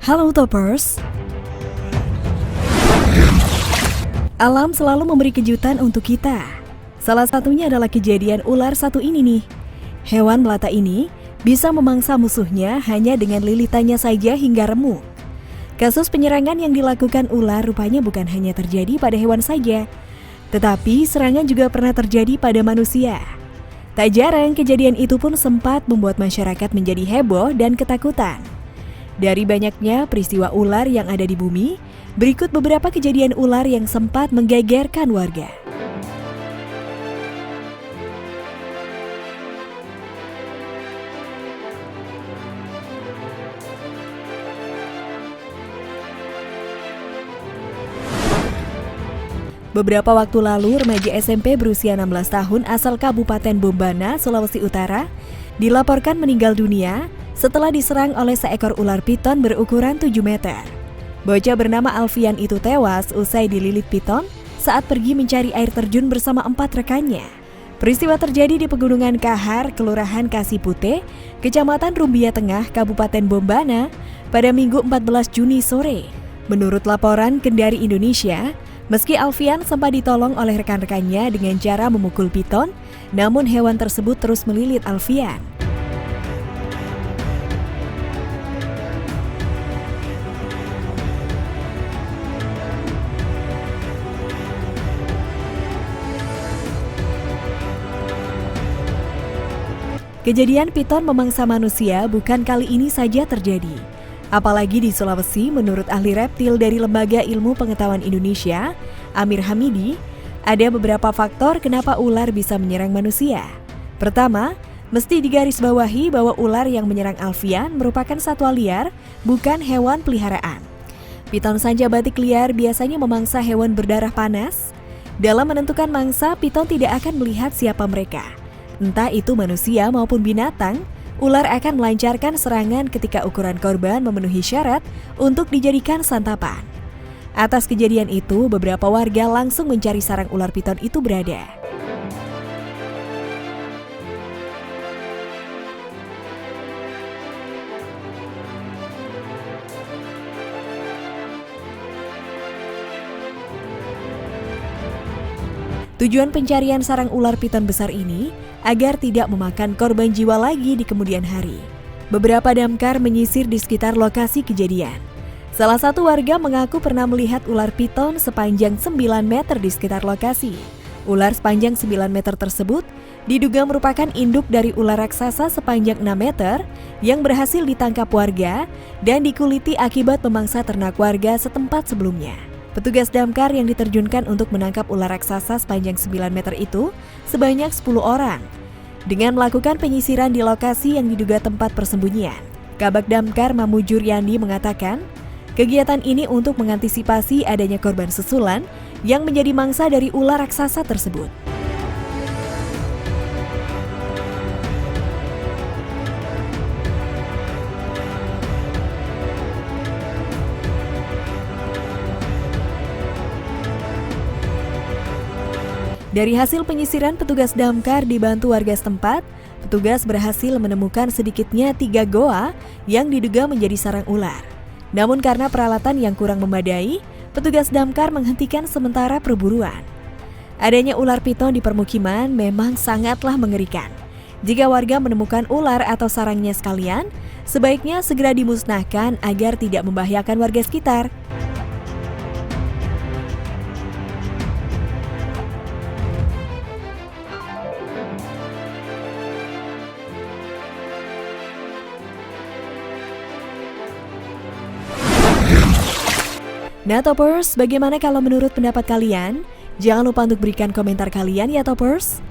Halo Toppers. Alam selalu memberi kejutan untuk kita. Salah satunya adalah kejadian ular satu ini nih. Hewan melata ini bisa memangsa musuhnya hanya dengan lilitannya saja hingga remuk. Kasus penyerangan yang dilakukan ular rupanya bukan hanya terjadi pada hewan saja, tetapi serangan juga pernah terjadi pada manusia. Tak jarang kejadian itu pun sempat membuat masyarakat menjadi heboh dan ketakutan. Dari banyaknya peristiwa ular yang ada di bumi, berikut beberapa kejadian ular yang sempat menggegerkan warga. Beberapa waktu lalu, remaja SMP berusia 16 tahun asal Kabupaten Bombana, Sulawesi Utara, dilaporkan meninggal dunia setelah diserang oleh seekor ular piton berukuran 7 meter. Bocah bernama Alfian itu tewas usai dililit piton saat pergi mencari air terjun bersama 4 rekannya. Peristiwa terjadi di Pegunungan Kahar, Kelurahan Kasipute, Kecamatan Rumbia Tengah, Kabupaten Bombana, pada Minggu 14 Juni sore. Menurut laporan Kendari Indonesia, meski Alfian sempat ditolong oleh rekan-rekannya dengan cara memukul piton, namun hewan tersebut terus melilit Alfian. Kejadian piton memangsa manusia bukan kali ini saja terjadi. Apalagi di Sulawesi, menurut ahli reptil dari Lembaga Ilmu Pengetahuan Indonesia, Amir Hamidi, ada beberapa faktor kenapa ular bisa menyerang manusia. Pertama, mesti digarisbawahi bahwa ular yang menyerang Alfian merupakan satwa liar, bukan hewan peliharaan. Piton sanja batik liar biasanya memangsa hewan berdarah panas. Dalam menentukan mangsa, piton tidak akan melihat siapa mereka. Entah itu manusia maupun binatang, ular akan melancarkan serangan ketika ukuran korban memenuhi syarat untuk dijadikan santapan. Atas kejadian itu, beberapa warga langsung mencari sarang ular piton itu berada. Tujuan pencarian sarang ular piton besar ini agar tidak memakan korban jiwa lagi di kemudian hari. Beberapa damkar menyisir di sekitar lokasi kejadian. Salah satu warga mengaku pernah melihat ular piton sepanjang 9 meter di sekitar lokasi. Ular sepanjang 9 meter tersebut diduga merupakan induk dari ular raksasa sepanjang 6 meter yang berhasil ditangkap warga dan dikuliti akibat memangsa ternak warga setempat sebelumnya. Petugas damkar yang diterjunkan untuk menangkap ular raksasa sepanjang 9 meter itu sebanyak 10 orang. Dengan melakukan penyisiran di lokasi yang diduga tempat persembunyian, Kabag Damkar Mamujur Yandi mengatakan, kegiatan ini untuk mengantisipasi adanya korban susulan yang menjadi mangsa dari ular raksasa tersebut. Dari hasil penyisiran petugas damkar dibantu warga setempat, petugas berhasil menemukan sedikitnya 3 goa yang diduga menjadi sarang ular. Namun karena peralatan yang kurang memadai, petugas damkar menghentikan sementara perburuan. Adanya ular piton di permukiman memang sangatlah mengerikan. Jika warga menemukan ular atau sarangnya sekalian, sebaiknya segera dimusnahkan agar tidak membahayakan warga sekitar. Nah Toppers, bagaimana kalau menurut pendapat kalian? Jangan lupa untuk berikan komentar kalian ya Toppers.